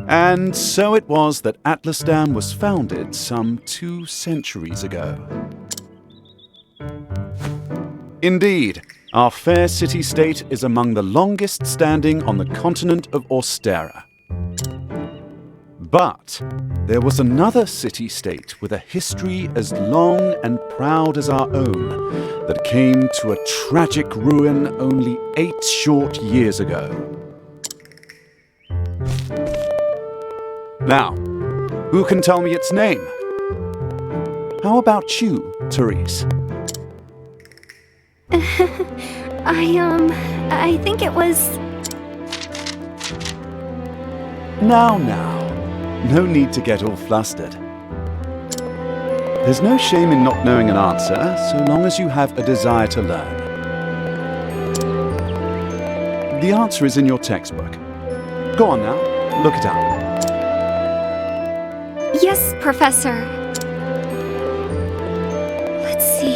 And so it was that Átlasdam was founded some 2 centuries ago. Indeed, our fair city-state is among the longest standing on the continent of Austera. But there was another city-state with a history as long and proud as our own that came to a tragic ruin only 8 short years ago. Now, who can tell me its name? How about you, Theresa? I think it was... Now, no need to get all flustered. There's no shame in not knowing an answer, so long as you have a desire to learn. The answer is in your textbook. Go on now, look it up. Yes, Professor. Let's see.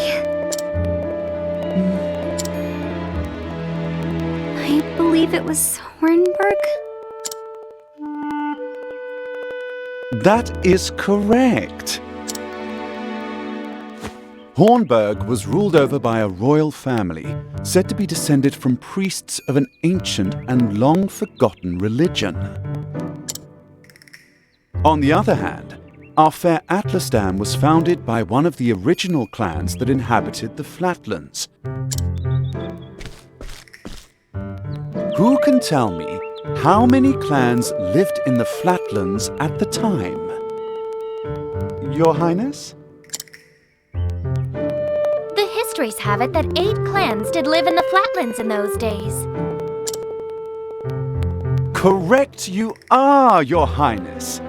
I believe it was Hornburg? That is correct. Hornburg was ruled over by a royal family, said to be descended from priests of an ancient and long-forgotten religion. On the other hand, our fair Átlasdam was founded by one of the original clans that inhabited the flatlands. Who can tell me how many clans lived in the flatlands at the time? Your Highness? The histories have it that 8 clans did live in the flatlands in those days. Correct you are, Your Highness.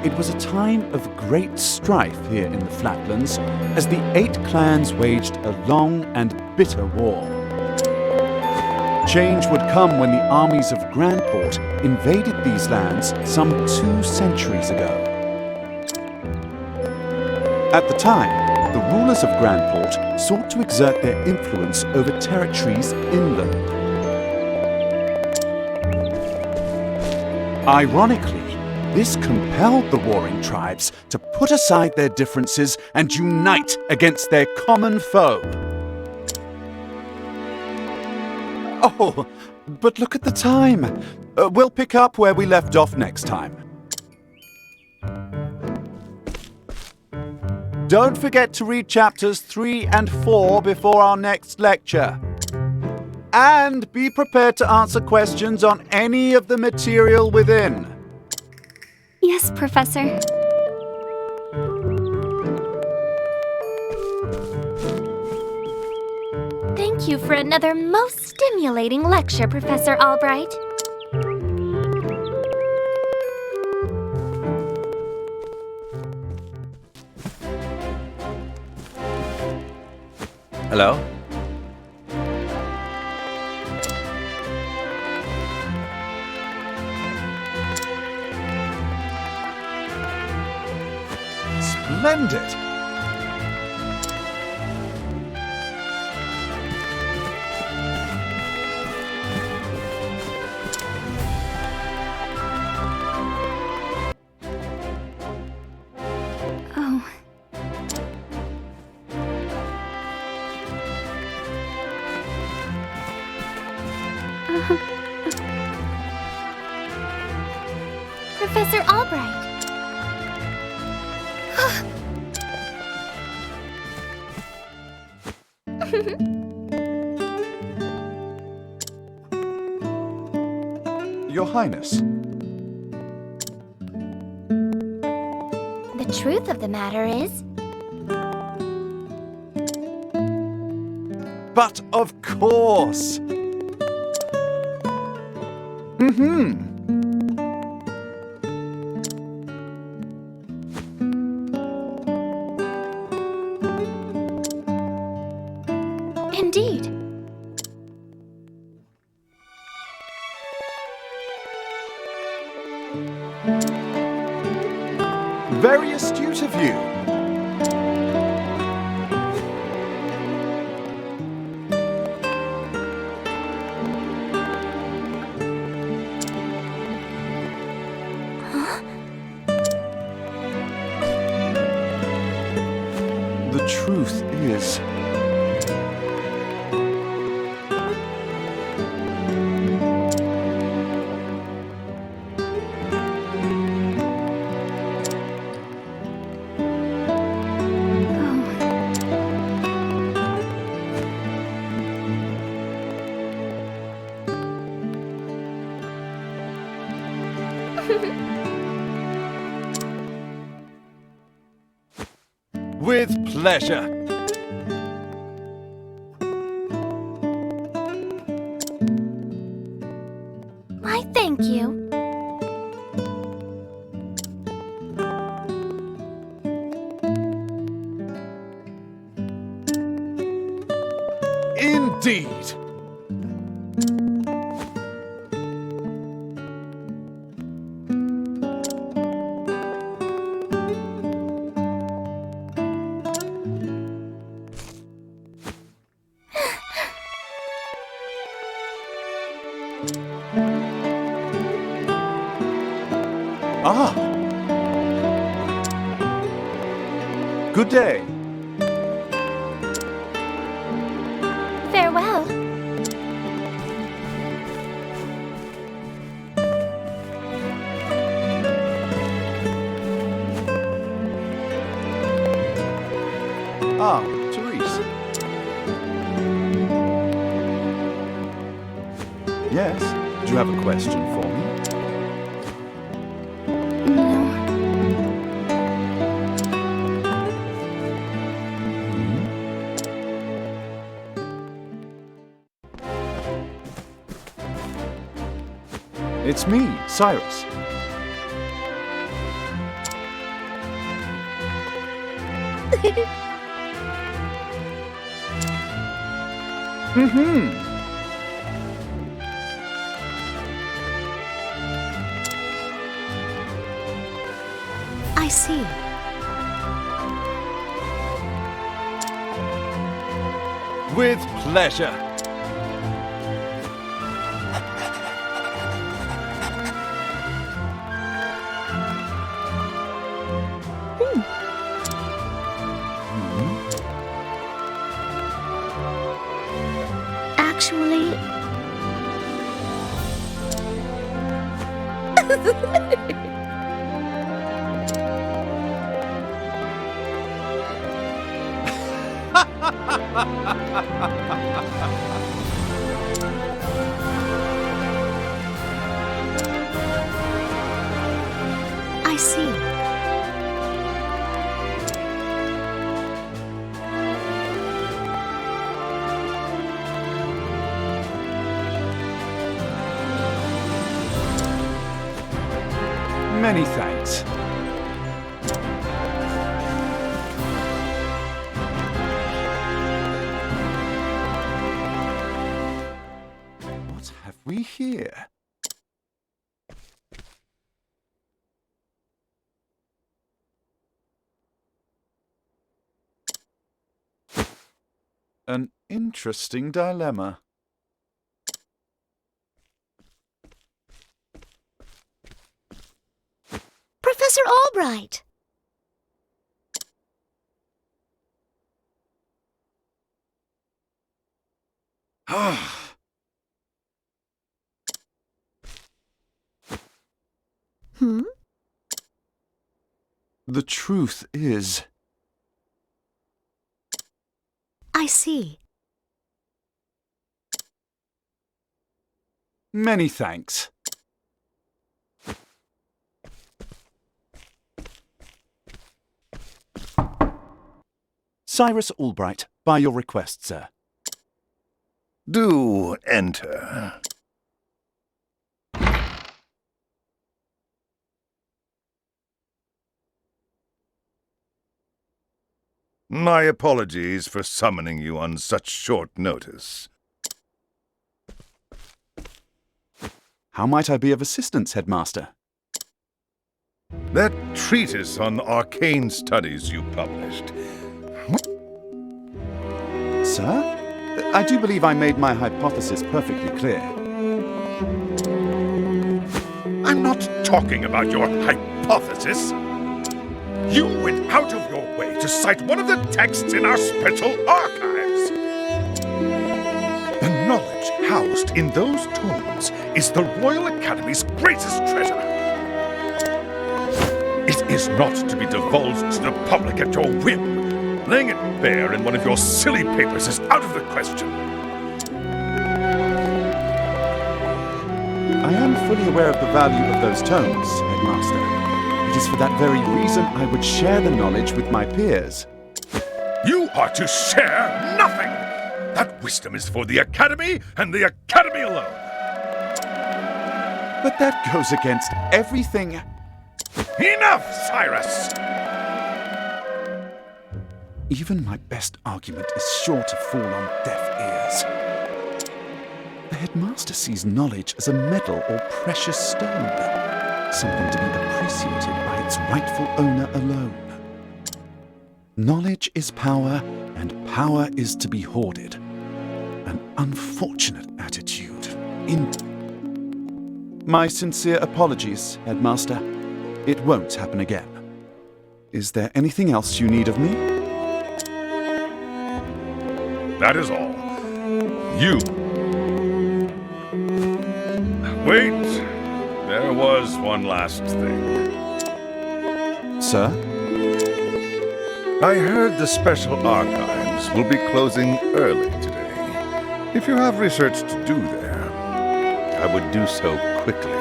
It was a time of great strife here in the flatlands as the 8 clans waged a long and bitter war. Change would come when the armies of Grandport invaded these lands some 2 centuries ago. At the time, the rulers of Grandport sought to exert their influence over territories inland. Ironically, this compelled the warring tribes to put aside their differences and unite against their common foe. Oh, but look at the time. We'll pick up where we left off next time. Don't forget to read chapters 3 and 4 before our next lecture. And be prepared to answer questions on any of the material within. Yes, Professor. Thank you for another most stimulating lecture, Professor Albright. Hello? Splendid! Oh. Professor Albright. Your Highness. The truth of the matter is, But of course! indeed. Very astute of you. The truth is... With pleasure. I thank you. Indeed. Ah. Good day. Farewell. Ah, Theresa. Yes? Do you have a question for me? It's me, Cyrus. I see. With pleasure. Actually... I see. Many thanks. What have we here? An interesting dilemma. Professor Albright! Hmm? The truth is... I see. Many thanks. Cyrus Albright, by your request, sir. Do enter. My apologies for summoning you on such short notice. How might I be of assistance, Headmaster? That treatise on arcane studies you published. Sir? I do believe I made my hypothesis perfectly clear. I'm not talking about your hypothesis. You went out of your way to cite one of the texts in our special archives. The knowledge housed in those tomes is the Royal Academy's greatest treasure. It is not to be divulged to the public at your whim. Laying it bare in one of your silly papers is out of the question. I am fully aware of the value of those tomes, Headmaster. It is for that very reason I would share the knowledge with my peers. You are to share nothing! That wisdom is for the Academy and the Academy alone. But that goes against everything. Enough, Cyrus! Even my best argument is sure to fall on deaf ears. The Headmaster sees knowledge as a medal or precious stone, something to be appreciated by its rightful owner alone. Knowledge is power, and power is to be hoarded. An unfortunate attitude, indeed. My sincere apologies, Headmaster. It won't happen again. Is there anything else you need of me? That is all. You. Wait. There was one last thing. Sir? I heard the special archives will be closing early today. If you have research to do there, I would do so quickly.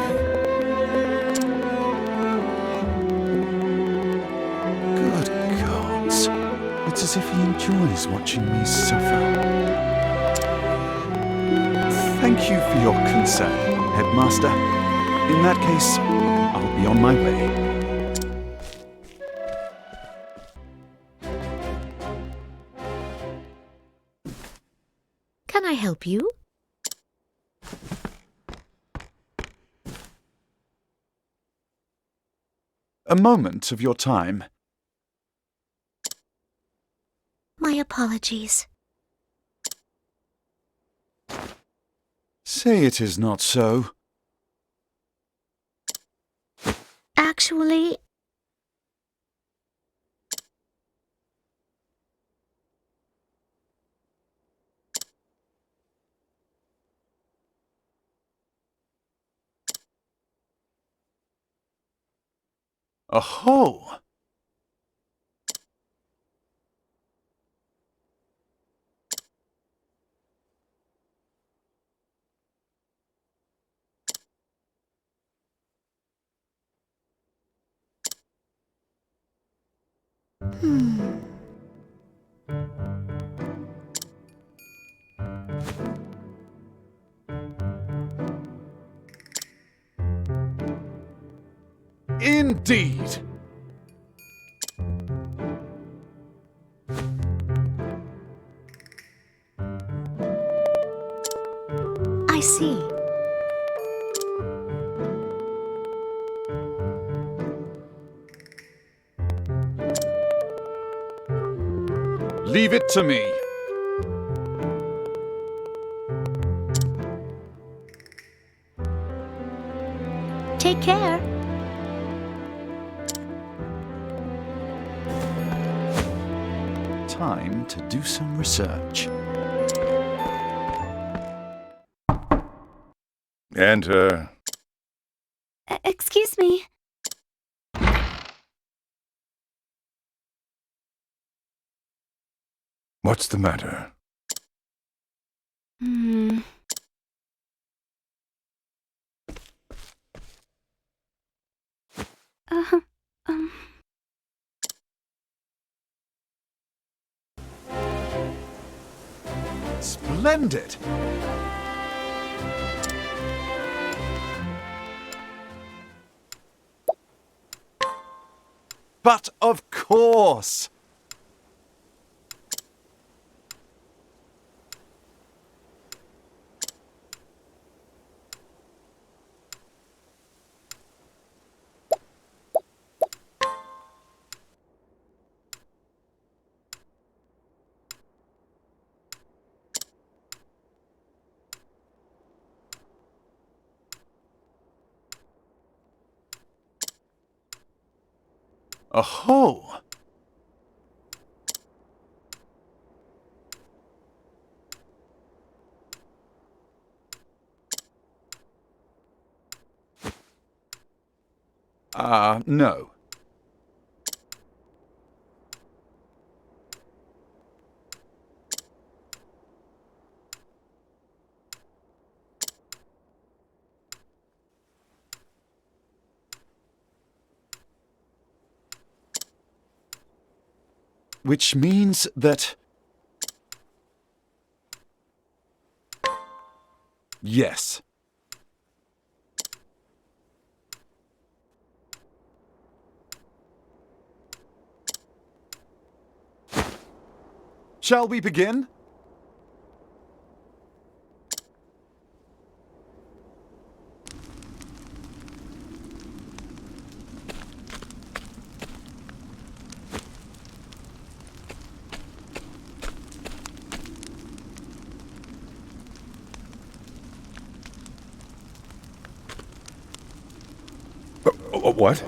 Good gods. It's as if he enjoys watching me suffer. Thank you for your concern, Headmaster. In that case, I'll be on my way. Can I help you? A moment of your time. My apologies. Say it is not so. Actually, Aho! Indeed! I see. Leave it to me. Take care. Time to do some research. Enter. Excuse me. What's the matter? Uh, Splendid! But of course! Aho! No. Which means that... Yes. Shall we begin? What?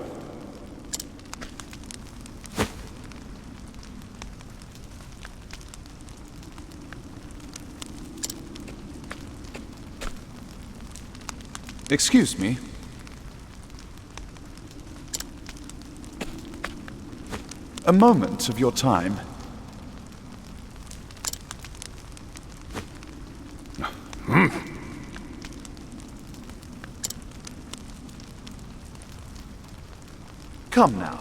Excuse me. A moment of your time. Come now.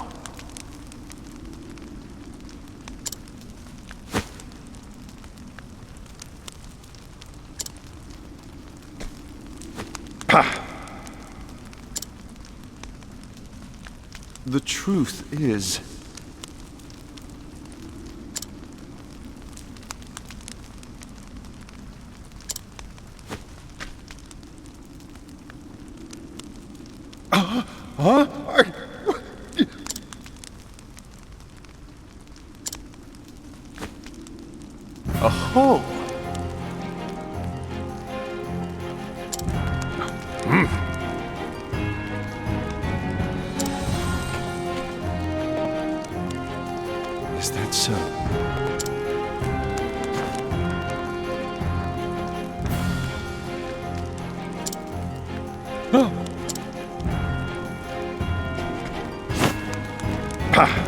The truth is... Huh? A hole! Is that so? Oh. Ha!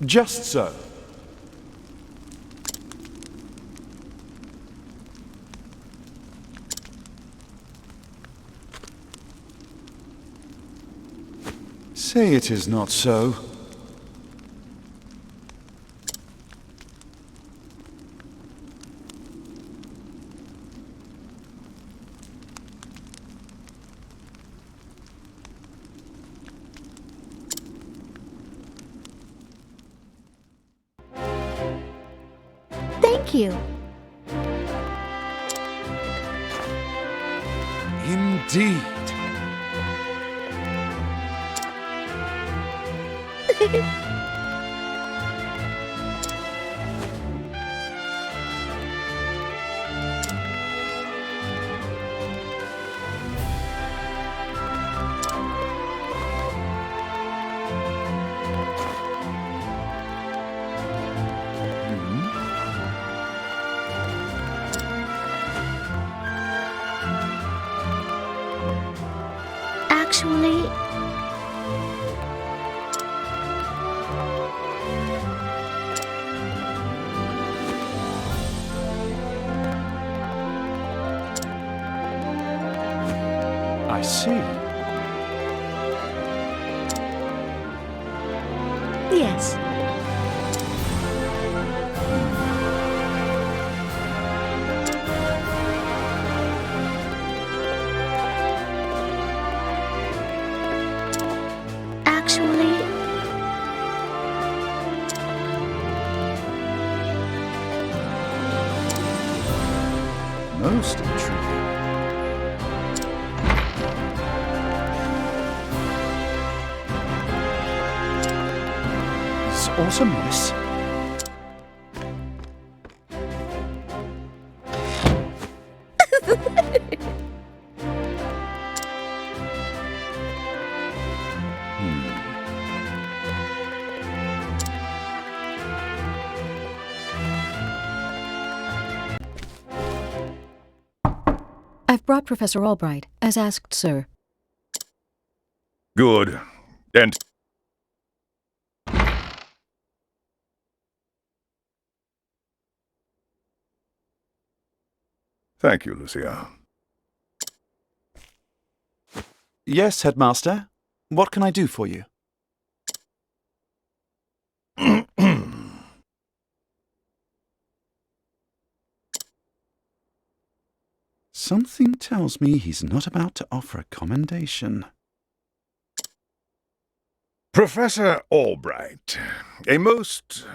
Just so. Say it is not so. Thank you. Indeed. Actually, I see. yes. Actually, Most intriguing. Is awesomeness. I've brought Professor Albright, as asked, sir. Good. And... Thank you, Lucia. Yes, Headmaster. What can I do for you? Something tells me he's not about to offer a commendation. Professor Albright, a most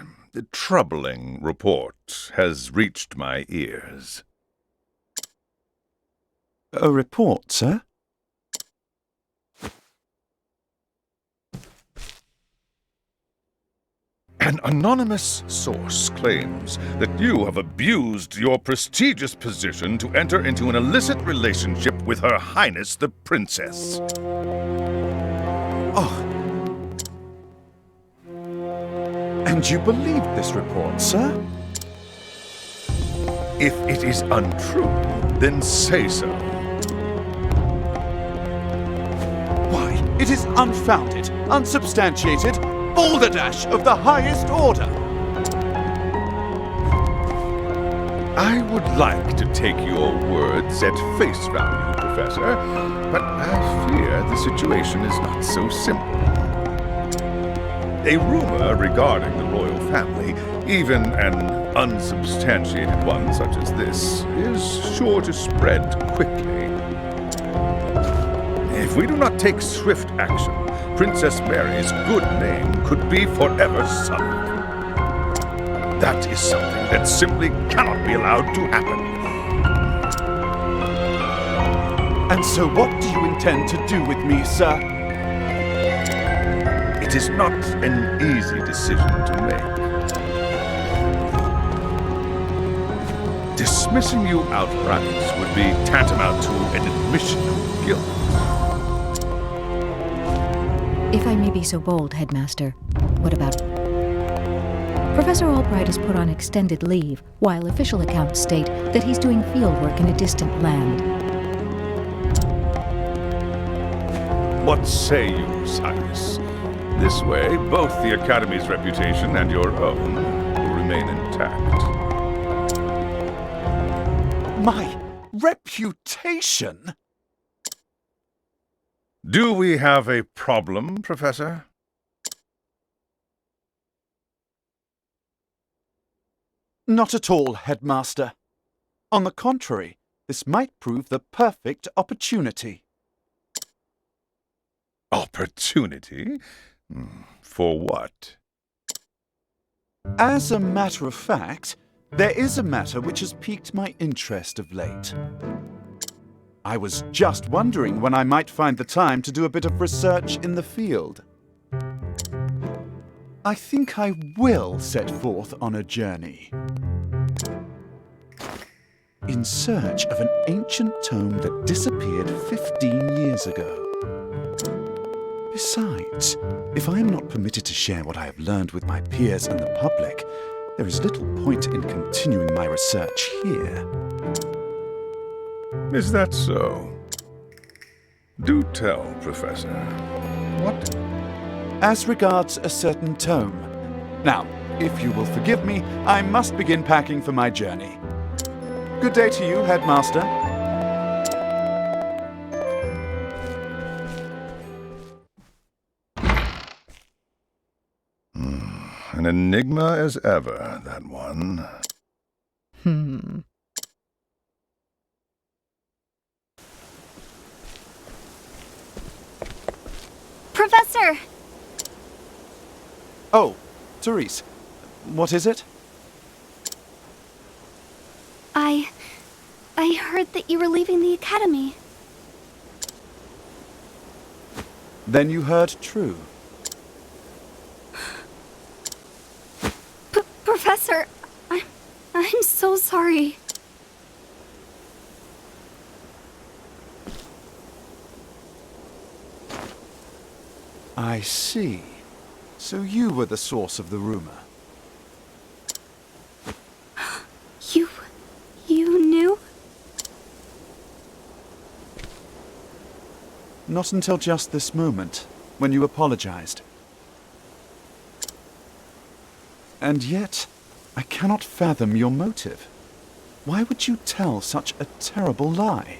troubling report has reached my ears. A report, sir? An anonymous source claims that you have abused your prestigious position to enter into an illicit relationship with Her Highness the Princess. Oh. And you believe this report, sir? If it is untrue, then say so. Why, it is unfounded, unsubstantiated, balderdash of the highest order! I would like to take your words at face value, Professor, but I fear the situation is not so simple. A rumor regarding the royal family, even an unsubstantiated one such as this, is sure to spread quickly. If we do not take swift action, Princess Mary's good name could be forever sullied. That is something that simply cannot be allowed to happen. And so what do you intend to do with me, sir? It is not an easy decision to make. Dismissing you outright would be tantamount to an admission of guilt. If I may be so bold, Headmaster, what about... Professor Albright is put on extended leave, while official accounts state that he's doing fieldwork in a distant land. What say you, Cyrus? This way, both the Academy's reputation and your own will remain intact. My reputation? Do we have a problem, Professor? Not at all, Headmaster. On the contrary, this might prove the perfect opportunity. Opportunity? For what? As a matter of fact, there is a matter which has piqued my interest of late. I was just wondering when I might find the time to do a bit of research in the field. I think I will set forth on a journey. In search of an ancient tome that disappeared 15 years ago. Besides, if I am not permitted to share what I have learned with my peers and the public, there is little point in continuing my research here. Is that so? Do tell, Professor. What? As regards a certain tome. Now, if you will forgive me, I must begin packing for my journey. Good day to you, Headmaster. An enigma as ever, that one. Professor! Oh, Theresa. What is it? I heard that you were leaving the academy. Then you heard true. Professor, I'm so sorry. I see. So you were the source of the rumor. You knew? Not until just this moment, when you apologized. And yet, I cannot fathom your motive. Why would you tell such a terrible lie?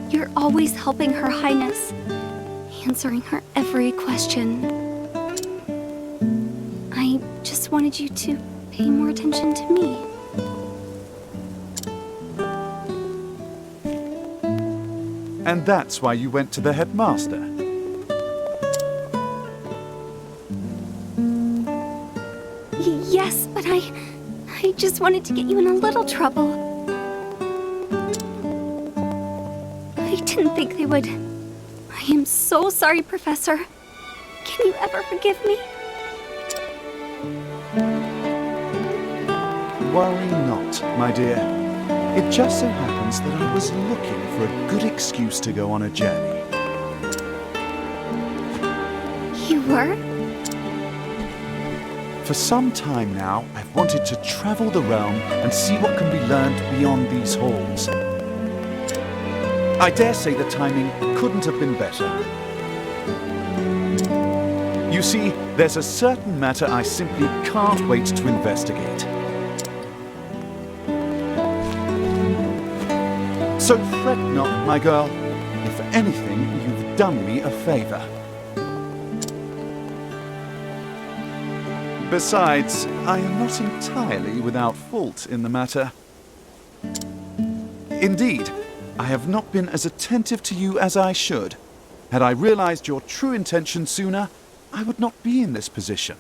You're always helping Her Highness, answering her every question. I just wanted you to pay more attention to me. And that's why you went to the headmaster. Yes, but I just wanted to get you in a little trouble. I didn't think they would. I am so sorry, Professor. Can you ever forgive me? Worry not, my dear. It just so happens that I was looking for a good excuse to go on a journey. You were? For some time now, I've wanted to travel the realm and see what can be learned beyond these halls. I dare say the timing couldn't have been better. You see, there's a certain matter I simply can't wait to investigate. So fret not, my girl. If anything, you've done me a favor. Besides, I am not entirely without fault in the matter. Indeed, I have not been as attentive to you as I should. Had I realized your true intention sooner, I would not be in this position.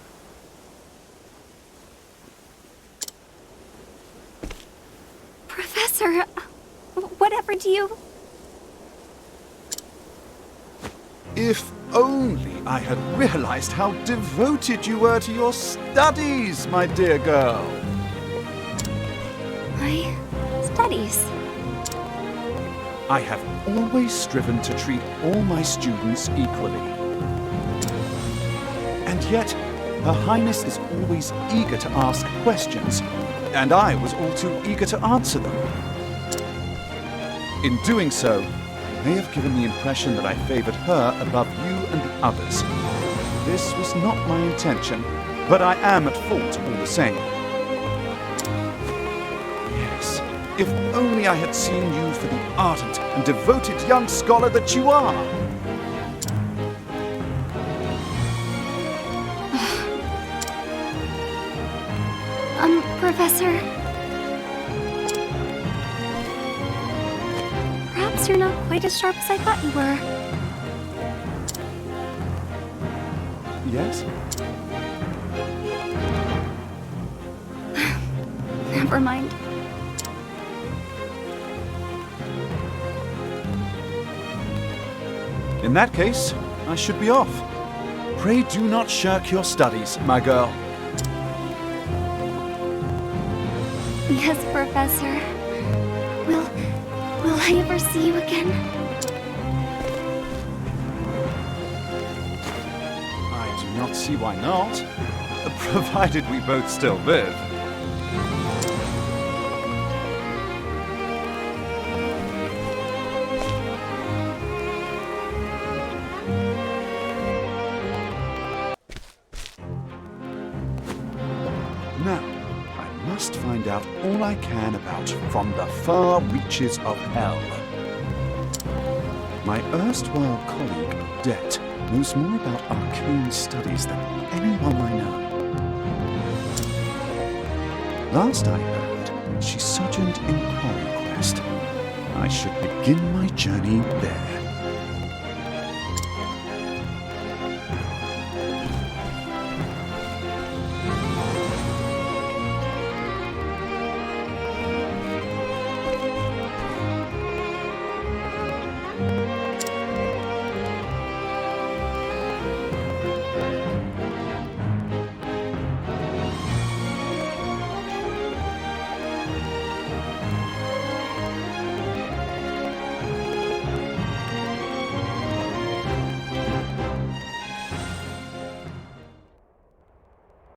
Professor, whatever do you... If only I had realized how devoted you were to your studies, my dear girl. My studies. I have always striven to treat all my students equally. And yet, Her Highness is always eager to ask questions, and I was all too eager to answer them. In doing so, I may have given the impression that I favored her above you and the others. This was not my intention, but I am at fault all the same. Yes, if only I had seen you for the ardent and devoted young scholar that you are. Professor... Perhaps you're not quite as sharp as I thought you were. Yes? Never mind. In that case, I should be off. Pray do not shirk your studies, my girl. Yes, Professor. Will I ever see you again? I do not see why not, provided we both still live. Now, I must find out all I can about From the Far Reaches of Hell. My erstwhile colleague, Det, knows more about arcane studies than anyone I know. Last I heard, she sojourned in Quarry Quest. I should begin my journey there.